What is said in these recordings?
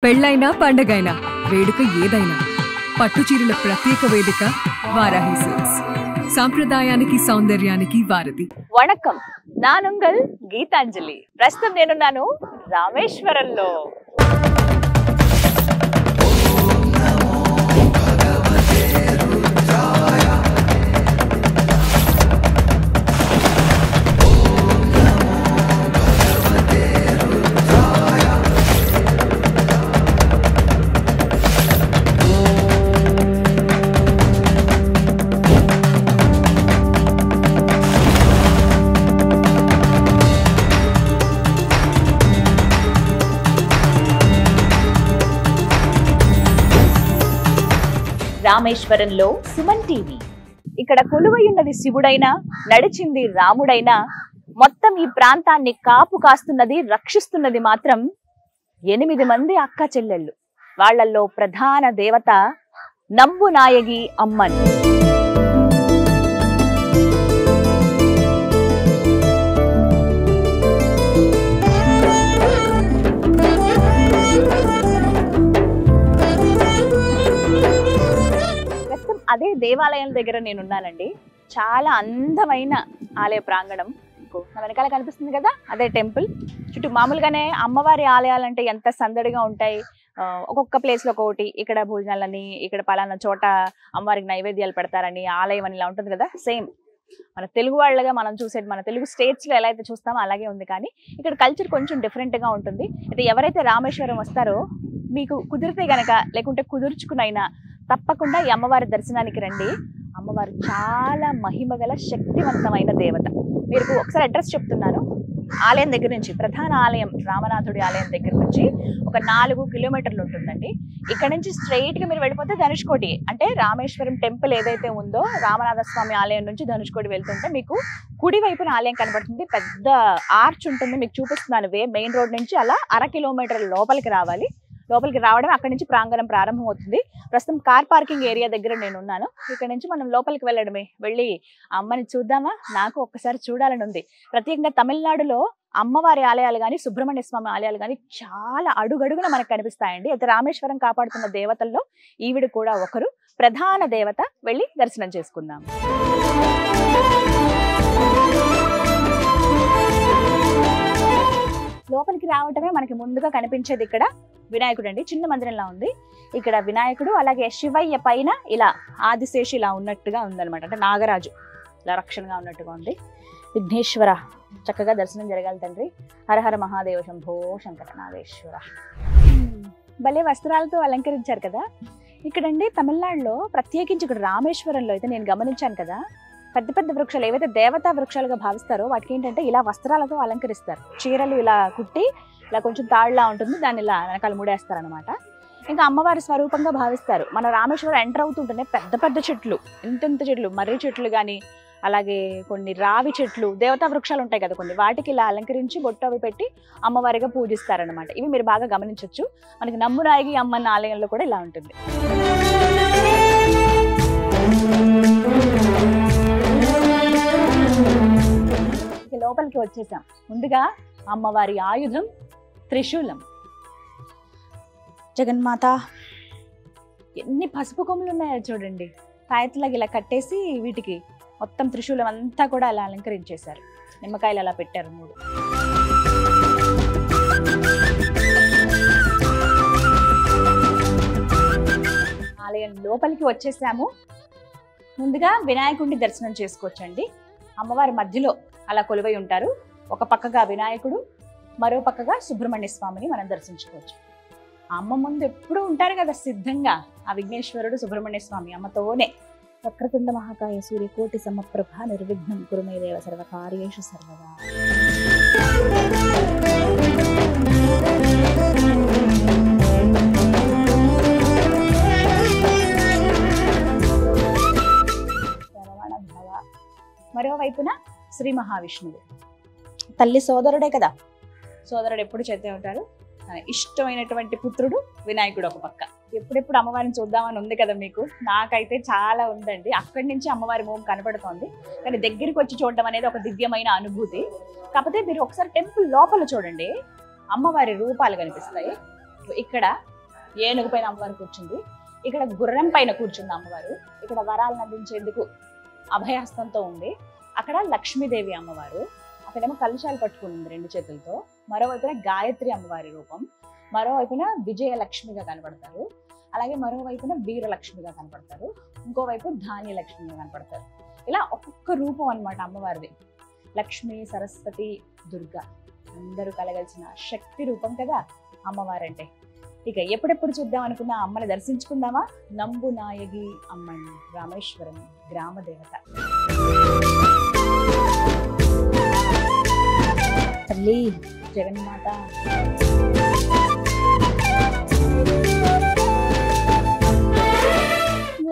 పెళ్ళైనా పండగైనా వేడుక ఏదైనా పట్టుచీరల ప్రత్యేక వేదిక వారాహి సిల్క్స్. సాంప్రదాయానికి సౌందర్యానికి వారధి. వణకం, నానుంగల్ గీతాంజలి. ప్రస్తుతం నేనున్నాను రామేశ్వరంలో. రామేశ్వరంలో సుమన్ టీవీ. ఇక్కడ కొలువై ఉన్నది శివుడైనా, నడిచింది రాముడైనా, మొత్తం ఈ ప్రాంతాన్ని కాపు కాస్తున్నది, రక్షిస్తున్నది మాత్రం 8 మంది అక్క చెల్లెళ్ళు. వాళ్లల్లో ప్రధాన దేవత నంబునాయగి అమ్మన్. అదే దేవాలయం దగ్గర నేనున్నానండి. చాలా అందమైన ఆలయ ప్రాంగణం. నా వెనకాల కనిపిస్తుంది కదా, అదే టెంపుల్. చుట్టూ మామూలుగానే అమ్మవారి ఆలయాలంటే ఎంత సందడిగా ఉంటాయి. ఒక్కొక్క ప్లేస్లో ఒక్కొక్కటి, ఇక్కడ భోజనాలని, ఇక్కడ పలానా చోట అమ్మవారికి నైవేద్యాలు పెడతారని, ఆలయం అని ఇలా ఉంటుంది కదా. సేమ్ మన తెలుగు వాళ్ళగా మనం చూసేది, మన తెలుగు స్టేట్స్లో ఎలా అయితే చూస్తామో అలాగే ఉంది. కానీ ఇక్కడ కల్చర్ కొంచెం డిఫరెంట్గా ఉంటుంది. అయితే ఎవరైతే రామేశ్వరం వస్తారో, మీకు కుదిరితే గనక, లేకుంటే కుదుర్చుకునైనా తప్పకుండా ఈ అమ్మవారి దర్శనానికి రండి. అమ్మవారు చాలా మహిమగల శక్తివంతమైన దేవత. మీరు ఒకసారి అడ్రస్ చెప్తున్నాను. ఆలయం దగ్గర నుంచి, ప్రధాన ఆలయం రామనాథుడి ఆలయం దగ్గర నుంచి ఒక 4 కిలోమీటర్లు ఉంటుందండి. ఇక్కడ నుంచి స్ట్రైట్గా మీరు వెళ్ళిపోతే ధనుష్కోటి, అంటే రామేశ్వరం టెంపుల్ ఏదైతే ఉందో, రామనాథ స్వామి ఆలయం నుంచి ధనుష్కోటి వెళ్తుంటే మీకు కుడి వైపున ఆలయం కనబడుతుంది. పెద్ద ఆర్చ్ ఉంటుంది, మీకు చూపిస్తున్నాను. మెయిన్ రోడ్ నుంచి అలా 1/2 కిలోమీటర్ లోపలికి రావాలి. లోపలికి రావడం, అక్కడి నుంచి ప్రాంగణం ప్రారంభం అవుతుంది. ప్రస్తుతం కార్ పార్కింగ్ ఏరియా దగ్గర నేను ఉన్నాను. ఇక్కడ నుంచి మనం లోపలికి వెళ్ళడమే. వెళ్ళి అమ్మని చూద్దామా? నాకు ఒక్కసారి చూడాలని ఉంది. ప్రత్యేకంగా తమిళనాడులో అమ్మవారి ఆలయాలు కానీ, సుబ్రహ్మణ్య స్వామి ఆలయాలు కానీ చాలా అడుగడుగున మనకు కనిపిస్తాయండి. అయితే రామేశ్వరం కాపాడుతున్న దేవతల్లో ఈవిడ కూడా ఒకరు, ప్రధాన దేవత. వెళ్ళి దర్శనం చేసుకుందాం. లోపలికి రావటమే మనకి ముందుగా కనిపించేది ఇక్కడ వినాయకుడు అండి. చిన్న మందిరంలా ఉంది. ఇక్కడ వినాయకుడు, అలాగే శివయ్య పైన ఇలా ఆదిశేషి ఇలా ఉన్నట్టుగా ఉందన్నమాట. అంటే నాగరాజు ఇలా రక్షణగా ఉన్నట్టుగా ఉంది. విఘ్నేశ్వర, చక్కగా దర్శనం జరగాలి తండ్రి. హరహర మహాదేవ శంభో శంకర నాగేశ్వర. భలే వస్త్రాలతో అలంకరించారు కదా ఇక్కడండి. తమిళనాడులో ప్రత్యేకించి ఇక్కడ రామేశ్వరంలో అయితే నేను గమనించాను కదా, పెద్ద పెద్ద వృక్షాలు ఏవైతే దేవతా వృక్షాలుగా భావిస్తారో వాటికి ఏంటంటే ఇలా వస్త్రాలతో అలంకరిస్తారు. చీరలు ఇలా కుట్టి, ఇలా కొంచెం తాళ్ళలా ఉంటుంది, దాన్ని ఇలా వెనకాల ముడేస్తారు అనమాట. ఇంకా అమ్మవారి స్వరూపంగా భావిస్తారు. మన రామేశ్వరం ఎంటర్ అవుతుంటేనే పెద్ద పెద్ద చెట్లు, ఇంత చెట్లు, మర్రి చెట్లు కానీ, అలాగే కొన్ని రావి చెట్లు, దేవతా వృక్షాలు ఉంటాయి కదా కొన్ని, వాటికి ఇలా అలంకరించి బొట్టు అవి పెట్టి అమ్మవారిగా పూజిస్తారనమాట. ఇవి మీరు బాగా గమనించవచ్చు. మనకి నంబునాయగి అమ్మన్న ఆలయంలో కూడా ఇలా ఉంటుంది. లోపలికి వచ్చేసాం. ముందుగా అమ్మవారి ఆయుధం త్రిశూలం. జగన్మాత, ఎన్ని పసుపు కొమ్ములు ఉన్నాయో చూడండి. తాయత్తులాగా ఇలా కట్టేసి వీటికి మొత్తం త్రిశూలం అంతా కూడా అలా అలంకరించేశారు. నిమ్మకాయలు అలా పెట్టారు 3. ఆలయం లోపలికి వచ్చేసాము. ముందుగా వినాయకుడిని దర్శనం చేసుకోవచ్చండి. అమ్మవారి మధ్యలో అలా కొలువై ఉంటారు. ఒక పక్కగా వినాయకుడు, మరో పక్కగా సుబ్రహ్మణ్య స్వామిని మనం దర్శించుకోవచ్చు. అమ్మ ముందు ఎప్పుడూ ఉంటారు కదా సిద్ధంగా ఆ విఘ్నేశ్వరుడు, సుబ్రహ్మణ్య స్వామి అమ్మతోనే. వక్రతుండ మహాకాయ సూర్యకోటి సమప్రభ నిర్విఘ్నం కురు మే దేవ సర్వకార్యేషు సర్వదా. మరోవైపున శ్రీ మహావిష్ణువు, తల్లి సోదరుడే కదా. సోదరుడు ఎప్పుడు చేతే ఉంటారు. ఇష్టమైనటువంటి పుత్రుడు వినాయకుడు ఒక పక్క. ఎప్పుడెప్పుడు అమ్మవారిని చూద్దామని ఉంది కదా మీకు. నాకైతే చాలా ఉందండి. అక్కడి నుంచి అమ్మవారి మోహం కనపడుతోంది. కానీ దగ్గరికి వచ్చి చూడడం అనేది ఒక దివ్యమైన అనుభూతి. కాకపోతే మీరు ఒకసారి టెంపుల్ లోపల చూడండి, అమ్మవారి రూపాలు కనిపిస్తాయి. ఇక్కడ ఏనుగు పైన అమ్మవారు కూర్చుంది. ఇక్కడ గుర్రం పైన కూర్చుంది అమ్మవారు. ఇక్కడ వరాలను అందించేందుకు అభయహస్తంతో ఉంది. అక్కడ లక్ష్మీదేవి అమ్మవారు, అక్కడేమో కలుషాలు పట్టుకుని 2 చేతులతో. మరోవైపున గాయత్రి అమ్మవారి రూపం, మరోవైపున విజయలక్ష్మిగా కనపడతారు. అలాగే మరోవైపున వీరలక్ష్మిగా కనపడతారు, ఇంకోవైపు ధాన్యలక్ష్మిగా కనపడతారు. ఇలా ఒక్కొక్క రూపం అన్నమాట అమ్మవారిది. లక్ష్మి, సరస్వతి, దుర్గా అందరూ కలగలిసిన శక్తి రూపం కదా అమ్మవారంటే. ఇక ఎప్పుడెప్పుడు చూద్దాం అనుకున్న అమ్మని దర్శించుకుందామా? నంబు నాయగి అమ్మని, రామేశ్వరం గ్రామ దేవత. తల్లి జగన్మాత,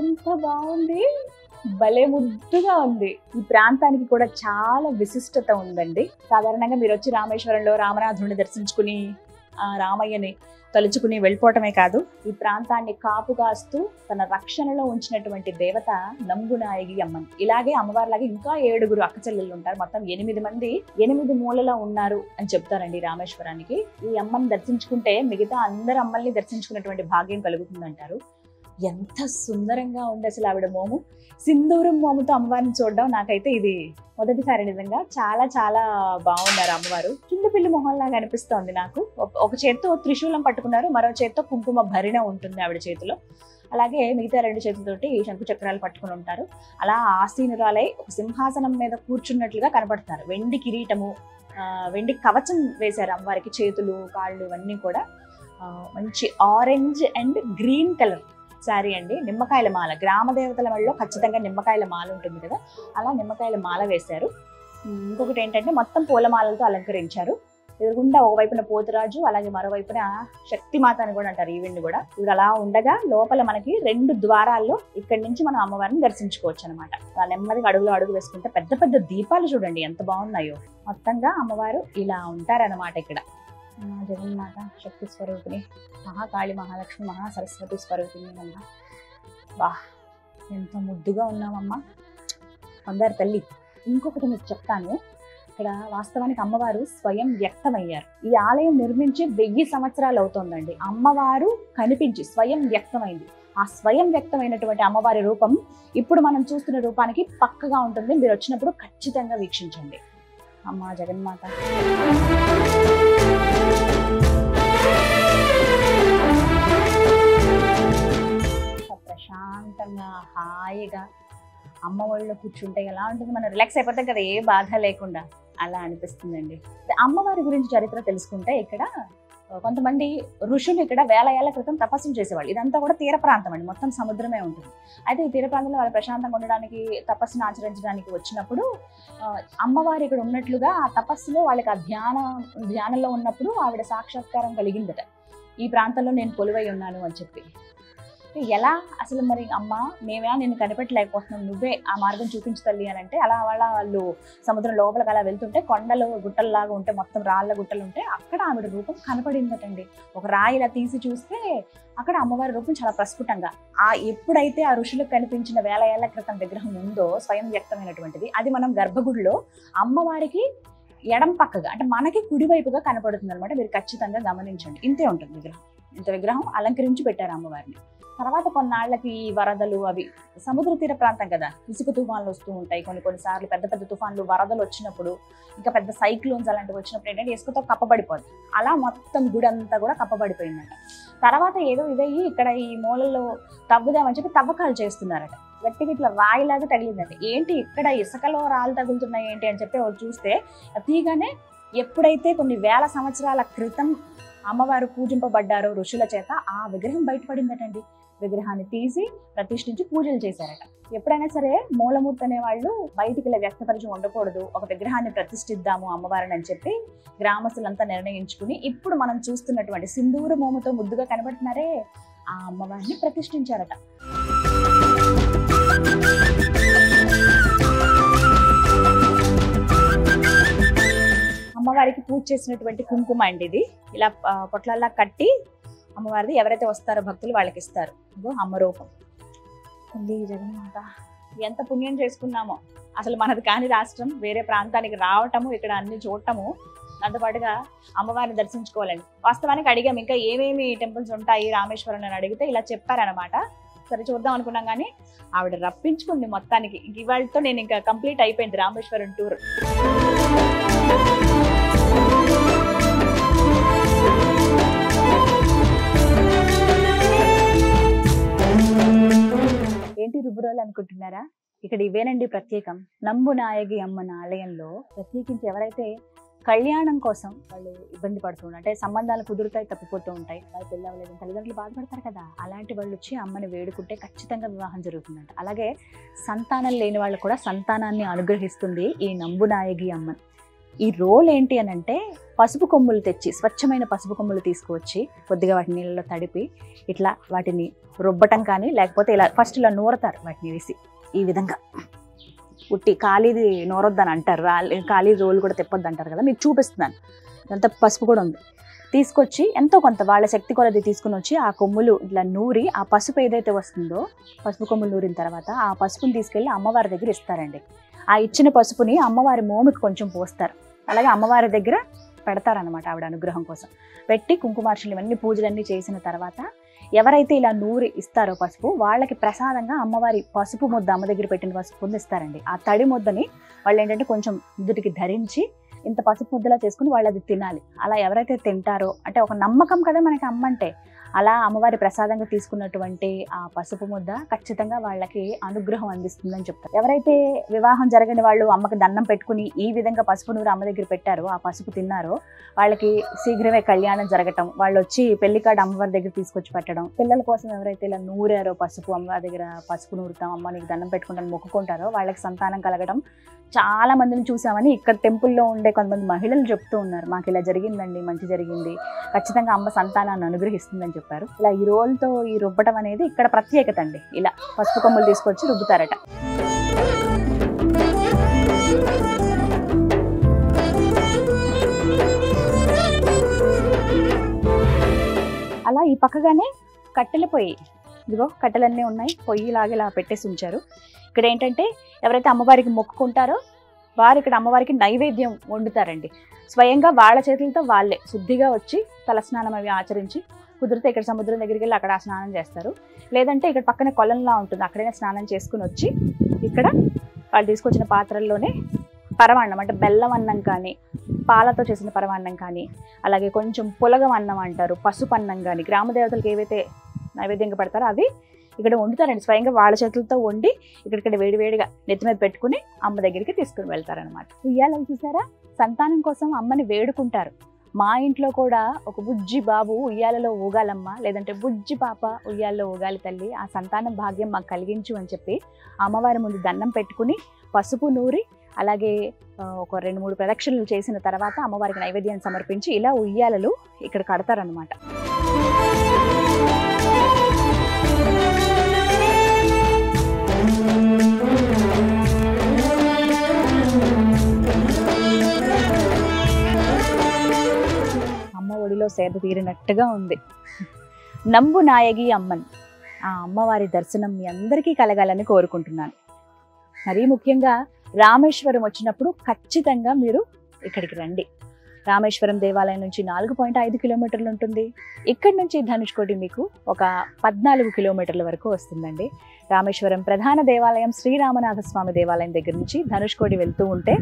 ఎంత బాగుంది, భలే ముద్దుగా ఉంది. ఈ ప్రాంతానికి కూడా చాలా విశిష్టత ఉందండి. సాధారణంగా మీరు వచ్చి రామేశ్వరంలో రామనాథుడిని దర్శించుకుని రామయ్యని తలుచుకుని వెళ్ళిపోవటమే కాదు, ఈ ప్రాంతాన్ని కాపు కాస్తూ తన రక్షణలో ఉంచినటువంటి దేవత నంబునాయగి అమ్మని. ఇలాగే అమ్మవారిలాగే ఇంకా 7 అక్క చెల్లెళ్ళు ఉంటారు. మొత్తం 8 మంది 8 మూలలో ఉన్నారు అని చెప్తారండి రామేశ్వరానికి. ఈ అమ్మని దర్శించుకుంటే మిగతా అందరు అమ్మల్ని దర్శించుకున్నటువంటి భాగ్యం కలుగుతుందంటారు. ఎంత సుందరంగా ఉంది అసలు ఆవిడ మోము. సింధూరం మోముతో అమ్మవారిని చూడడం నాకైతే ఇది మొదటిసారి. నిజంగా చాలా చాలా బాగున్నారు అమ్మవారు. కింద పిల్లి మొహంలాగా అనిపిస్తోంది నాకు. ఒక చేత్తో త్రిశూలం పట్టుకున్నారు, మరో చేత్తో కుంకుమ భరిణ ఉంటుంది ఆవిడ చేతిలో. అలాగే మిగతా 2 చేతులతోటి శంకు చక్రాలు పట్టుకుని ఉంటారు. అలా ఆసీనురాలై ఒక సింహాసనం మీద కూర్చున్నట్లుగా కనపడుతున్నారు. వెండి కిరీటము, వెండి కవచం వేశారు అమ్మవారికి. చేతులు, కాళ్ళు ఇవన్నీ కూడా మంచి orange and green colour sari అండి. నిమ్మకాయల మాల, గ్రామ దేవతల వల్ల ఖచ్చితంగా నిమ్మకాయల మాల ఉంటుంది కదా, అలా నిమ్మకాయల మాల వేశారు. ఇంకొకటి ఏంటంటే మొత్తం పూలమాలలతో అలంకరించారు. ఎదురుగుండా ఒకవైపున పోతురాజు, అలాగే మరోవైపున శక్తిమాత అని కూడా అంటారు ఈవిడ్ని కూడా. ఇవి అలా ఉండగా లోపల మనకి 2 ద్వారాల్లో ఇక్కడి నుంచి మనం అమ్మవారిని దర్శించుకోవచ్చు అనమాట. అలా నెమ్మదిగా అడుగు వేసుకుంటే పెద్ద పెద్ద దీపాలు చూడండి ఎంత బాగున్నాయో. మొత్తంగా అమ్మవారు ఇలా ఉంటారనమాట ఇక్కడ. జగన్మాత శక్తి స్వరూపిణి, మహాకాళి, మహాలక్ష్మి, మహాసరస్వతి స్వరూపిణి అమ్మ. వా, ఎంత ముద్దుగా ఉన్నామమ్మా అందరు తల్లి. ఇంకొకటి మీకు చెప్తాను, ఇక్కడ వాస్తవానికి అమ్మవారు స్వయం వ్యక్తమయ్యారు. ఈ ఆలయం నిర్మించి 1000 సంవత్సరాలు అవుతోందండి. అమ్మవారు కనిపించి స్వయం వ్యక్తమైంది. ఆ స్వయం వ్యక్తమైనటువంటి అమ్మవారి రూపం ఇప్పుడు మనం చూస్తున్న రూపానికి పక్కగా ఉంటుంది. మీరు వచ్చినప్పుడు ఖచ్చితంగా వీక్షించండి. అమ్మా జగన్మాత. ప్రశాంతంగా హాయిగా అమ్మ ఒళ్ళో కూర్చుంటే ఎలా ఉంటుంది, మనం రిలాక్స్ అయిపోతాం కదా, ఏ బాధ లేకుండా. అలా అనిపిస్తుందండి. అమ్మవారి గురించి చరిత్ర తెలుసుకుంటే ఇక్కడ కొంతమంది ఋషులు ఇక్కడ వేల ఏళ్ల క్రితం తపస్సులు చేసేవాళ్ళు. ఇదంతా కూడా తీర ప్రాంతం అండి, మొత్తం సముద్రమే ఉంటుంది. అయితే ఈ తీర ప్రాంతంలో వాళ్ళు ప్రశాంతంగా ఉండడానికి, తపస్సును ఆచరించడానికి వచ్చినప్పుడు అమ్మవారు ఇక్కడ ఉన్నట్లుగా ఆ తపస్సులో వాళ్ళకి ఆ ధ్యానంలో ఉన్నప్పుడు ఆవిడ సాక్షాత్కారం కలిగిందట. ఈ ప్రాంతంలో నేను కొలువై ఉన్నాను అని చెప్పి. ఎలా అసలు మరి అమ్మ మేమేమో నిన్ను కనిపెట్టలేకపోతున్నాం, నువ్వే ఆ మార్గం చూపించు తల్లి అని అంటే, అలా వాళ్ళు సముద్రం లోపలికి అలా వెళ్తుంటే కొండలు గుట్టల్లాగా ఉంటే, మొత్తం రాళ్ళ గుట్టలు ఉంటే అక్కడ ఆవిడ రూపం కనపడిందటండి. ఒక రాయి ఇలా తీసి చూస్తే అక్కడ అమ్మవారి రూపం చాలా ప్రస్ఫుటంగా, ఎప్పుడైతే ఆ ఋషులకు కనిపించిన 1000 ఏళ్ల క్రితం విగ్రహం ఉందో స్వయం వ్యక్తమైనటువంటిది, అది మనం గర్భగుడిలో అమ్మవారికి ఎడం పక్కగా అంటే మనకి కుడివైపుగా కనపడుతుంది అనమాట. మీరు ఖచ్చితంగా గమనించండి. ఇంతే ఉంటుంది విగ్రహం. ఇంత విగ్రహం అలంకరించి పెట్టారు అమ్మవారిని. తర్వాత కొన్నాళ్ళకి ఈ వరదలు అవి, సముద్ర తీర ప్రాంతం కదా, ఇసుక తుఫాన్లు వస్తూ ఉంటాయి. కొన్నిసార్లు పెద్ద పెద్ద తుఫాన్లు, వరదలు వచ్చినప్పుడు, ఇంకా పెద్ద సైక్లోన్స్ అలాంటివి వచ్చినప్పుడు ఏంటంటే ఇసుకతో కప్పబడిపోద్ది. అలా మొత్తం గుడి అంతా కూడా కప్పబడిపోయిందట. తర్వాత ఏదో ఇదయ్యి ఇక్కడ ఈ మూలల్లో తవ్వుదామని చెప్పి తవ్వకాలు చేస్తున్నారట. గట్టిగా ఇట్లా రాయిలాగా తగిలిందంటే, ఏంటి ఇక్కడ ఇసుకలో రాళ్ళు తగులుతున్నాయి ఏంటి అని చెప్పి వాళ్ళు చూస్తే తీగానే ఎప్పుడైతే కొన్ని 1000 సంవత్సరాల క్రితం అమ్మవారు పూజింపబడ్డారో ఋషుల చేత, ఆ విగ్రహం బయటపడిందటండి. విగ్రహాన్ని తీసి ప్రతిష్ఠించి పూజలు చేశారట. ఎప్పుడైనా సరే మూలమూర్తి అనే వాళ్ళు బయటికి ఇలా వ్యక్తపరిచి ఉండకూడదు, ఒక విగ్రహాన్ని ప్రతిష్ఠిద్దాము అమ్మవారిని అని చెప్పి గ్రామస్తులంతా నిర్ణయించుకుని ఇప్పుడు మనం చూస్తున్నటువంటి సింధూర మోముతో ముద్దుగా కనబడుతున్నారే ఆ అమ్మవారిని ప్రతిష్ఠించారట. అమ్మవారికి పూజ చేసినటువంటి కుంకుమ అండి ఇది. ఇలా పొట్లల్లా కట్టి అమ్మవారిది ఎవరైతే వస్తారో భక్తులు వాళ్ళకి ఇస్తారు. ఇదో అమ్మ రూపం. తల్లి జగన్మాత, ఎంత పుణ్యం చేసుకున్నామో. అసలు మనది కాని రాష్ట్రం వేరే ప్రాంతానికి రావటము, ఇక్కడ అన్ని చూడటము దాంతోపాటుగా అమ్మవారిని దర్శించుకోవాలండి. వాస్తవానికి అడిగాం ఇంకా ఏమేమి టెంపుల్స్ ఉంటాయి రామేశ్వరం అని అడిగితే ఇలా చెప్పారనమాట. సరే చూద్దాం అనుకున్నాం కానీ ఆవిడ రప్పించుకుంది మొత్తానికి. ఇవాళతో నేను ఇంకా కంప్లీట్ అయిపోయింది రామేశ్వరం టూర్. ఏంటి రుబ్బురోలు అనుకుంటున్నారా? ఇక్కడ ఇవేనండి ప్రత్యేకం. నంబునాయగి అమ్మన ఆలయంలో ప్రత్యేకించి ఎవరైతే కళ్యాణం కోసం వాళ్ళు ఇబ్బంది పడుతున్నారు, అంటే సంబంధాలు కుదురుతాయి తప్పిపోతూ ఉంటాయి, వాళ్ళు పెళ్ళి అవ్వలేదు, తల్లిదండ్రులు బాధపడతారు కదా, అలాంటి వాళ్ళు వచ్చి అమ్మని వేడుకుంటే ఖచ్చితంగా వివాహం జరుగుతుందంట. అలాగే సంతానం లేని వాళ్ళు కూడా సంతానాన్ని అనుగ్రహిస్తుంది ఈ నంబునాయగి అమ్మని. ఈ రోల్ ఏంటి అని అంటే పసుపు కొమ్ములు తెచ్చి, స్వచ్ఛమైన పసుపు కొమ్ములు తీసుకువచ్చి కొద్దిగా వాటిని నీళ్ళలో తడిపి ఇట్లా వాటిని రుబ్బటం కానీ, లేకపోతే ఇలా ఫస్ట్ ఇలా నూరతారు వాటిని వేసి, ఈ విధంగా ఉట్టి ఖాళీది నోరొద్దని అంటారు, ఖాళీ రోలు కూడా తెప్పొద్దు అంటారు కదా, మీకు చూపిస్తున్నాను. ఇదంతా పసుపు కూడా ఉంది. తీసుకొచ్చి ఎంతో కొంత వాళ్ళ శక్తి కొలది తీసుకుని వచ్చి ఆ కొమ్ములు ఇట్లా నూరి, ఆ పసుపు ఏదైతే వస్తుందో పసుపు కొమ్ములు నూరిన తర్వాత ఆ పసుపుని తీసుకెళ్ళి అమ్మవారి దగ్గర ఇస్తారండి. ఆ ఇచ్చిన పసుపుని అమ్మవారి మోముకి కొంచెం పోస్తారు, అలాగే అమ్మవారి దగ్గర పెడతారనమాట ఆవిడ అనుగ్రహం కోసం. పెట్టి కుంకుమార్చనలు ఇవన్నీ పూజలన్నీ చేసిన తర్వాత ఎవరైతే ఇలా నూరి ఇస్తారో పసుపు, వాళ్ళకి ప్రసాదంగా అమ్మవారి పసుపు ముద్ద, అమ్మ దగ్గర పెట్టిన పసుపు ముద్ద ఇస్తారండి. ఆ తడి ముద్దని వాళ్ళు ఏంటంటే కొంచెం నుదుటికి ధరించి ఇంత పసుపు ముద్దలా చేసుకుని వాళ్ళు అది తినాలి. అలా ఎవరైతే తింటారో, అంటే ఒక నమ్మకం కదా మనకి అమ్మ అంటే, అలా అమ్మవారి ప్రసాదంగా తీసుకున్నటువంటి ఆ పసుపు ముద్ద ఖచ్చితంగా వాళ్ళకి అనుగ్రహం అందిస్తుందని చెప్తారు. ఎవరైతే వివాహం జరగని వాళ్ళు అమ్మకి దండం పెట్టుకుని ఈ విధంగా పసుపు నూరు అమ్మ దగ్గర పెట్టారో, ఆ పసుపు తిన్నారో, వాళ్ళకి శీఘ్రమే కళ్యాణం జరగటం, వాళ్ళు వచ్చి పెళ్లి కార్డు అమ్మవారి దగ్గర తీసుకొచ్చి పెట్టడం, పిల్లల కోసం ఎవరైతే ఇలా నూరారో పసుపు, అమ్మవారి దగ్గర పసుపు నూరుతాం, అమ్మ నీకు దండం పెట్టుకుంటాను మొక్కుకుంటారో వాళ్ళకి సంతానం కలగడం చాలా మందిని చూసామని ఇక్కడ టెంపుల్లో ఉండే కొంతమంది మహిళలు చెప్తూ ఉన్నారు. మాకు ఇలా జరిగిందండి, మంచి జరిగింది, ఖచ్చితంగా అమ్మ సంతానాన్ని అనుగ్రహిస్తుందని చెప్పారు. ఇలా ఈ రోల్తో ఈ రుబ్బటం అనేది ఇక్కడ ప్రత్యేకత అండి. ఇలా పసుపు కొమ్ములు తీసుకొచ్చి రుబ్బుతారట. అలా ఈ పక్కగానే కట్టెల పొయ్యి, ఇదిగో కట్టెలన్నీ ఉన్నాయి, పొయ్యి లాగా ఇలా పెట్టేసి ఉంచారు. ఇక్కడ ఏంటంటే ఎవరైతే అమ్మవారికి మొక్కుకుంటారో వారు ఇక్కడ అమ్మవారికి నైవేద్యం వండుతారండి. స్వయంగా వాళ్ళ చేతులతో వాళ్ళే శుద్ధిగా వచ్చి తలస్నానం అవి ఆచరించి, కుదిరితే ఇక్కడ సముద్రం దగ్గరికి వెళ్ళి అక్కడ స్నానం చేస్తారు, లేదంటే ఇక్కడ పక్కనే కొలంలా ఉంటుంది, అక్కడైనా స్నానం చేసుకుని వచ్చి ఇక్కడ వాళ్ళు తీసుకొచ్చిన పాత్రల్లోనే పరమాన్నం, అంటే బెల్లం అన్నం కానీ, పాలతో చేసిన పరమాన్నం కానీ, అలాగే కొంచెం పులగం అన్నం అంటారు, పసుపు అన్నం కానీ, గ్రామ దేవతలకు ఏవైతే నైవేద్యంగా పెడతారో అవి ఇక్కడ వండుతారండి. స్వయంగా వాళ్ళ చేతులతో వండి ఇక్కడ వేడివేడిగా నెత్తి మీద పెట్టుకుని అమ్మ దగ్గరికి తీసుకుని వెళ్తారనమాట. ఉయ్యాలని చూసారా, సంతానం కోసం అమ్మని వేడుకుంటారు. మా ఇంట్లో కూడా ఒక బుజ్జి బాబు ఉయ్యాలలో ఊగాలమ్మ, లేదంటే బుజ్జి పాప ఉయ్యాలలో ఊగాలి తల్లి, ఆ సంతానం భాగ్యం మాకు కలిగించు అని చెప్పి అమ్మవారి ముందు దండం పెట్టుకుని పసుపు నూరి, అలాగే ఒక 2-3 ప్రదక్షిణలు చేసిన తర్వాత అమ్మవారికి నైవేద్యాన్ని సమర్పించి ఇలా ఉయ్యాలలు ఇక్కడ కడతారనమాట. అమ్మ ఒడిలో సేద తీరినట్టుగా ఉంది. నంబునాయగి అమ్మన్, ఆ అమ్మవారి దర్శనం మీ అందరికీ కలగాలని కోరుకుంటున్నాను. మరీ ముఖ్యంగా రామేశ్వరం వచ్చినప్పుడు ఖచ్చితంగా మీరు ఇక్కడికి రండి. రామేశ్వరం దేవాలయం నుంచి 4.5 కిలోమీటర్లు ఉంటుంది. ఇక్కడి నుంచి ధనుష్కోటి మీకు ఒక 14 కిలోమీటర్ల వరకు వస్తుందండి. రామేశ్వరం ప్రధాన దేవాలయం శ్రీరామనాథ స్వామి దేవాలయం దగ్గర నుంచి ధనుష్కోటి వెళ్తూ ఉంటే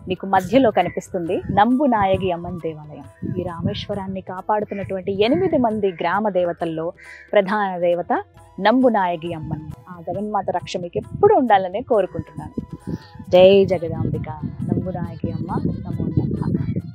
మీకు మధ్యలో కనిపిస్తుంది నంబునాయగి అమ్మన్ దేవాలయం. ఈ రామేశ్వరాన్ని కాపాడుతున్నటువంటి 8 మంది గ్రామ దేవతల్లో ప్రధాన దేవత నంబునాయగి అమ్మన్. ఆ జగన్మాత రక్ష మీకు ఎప్పుడు ఉండాలని కోరుకుంటున్నాను. జై జగదాంబిక. నంబునాయగి అమ్మ నమో నమః.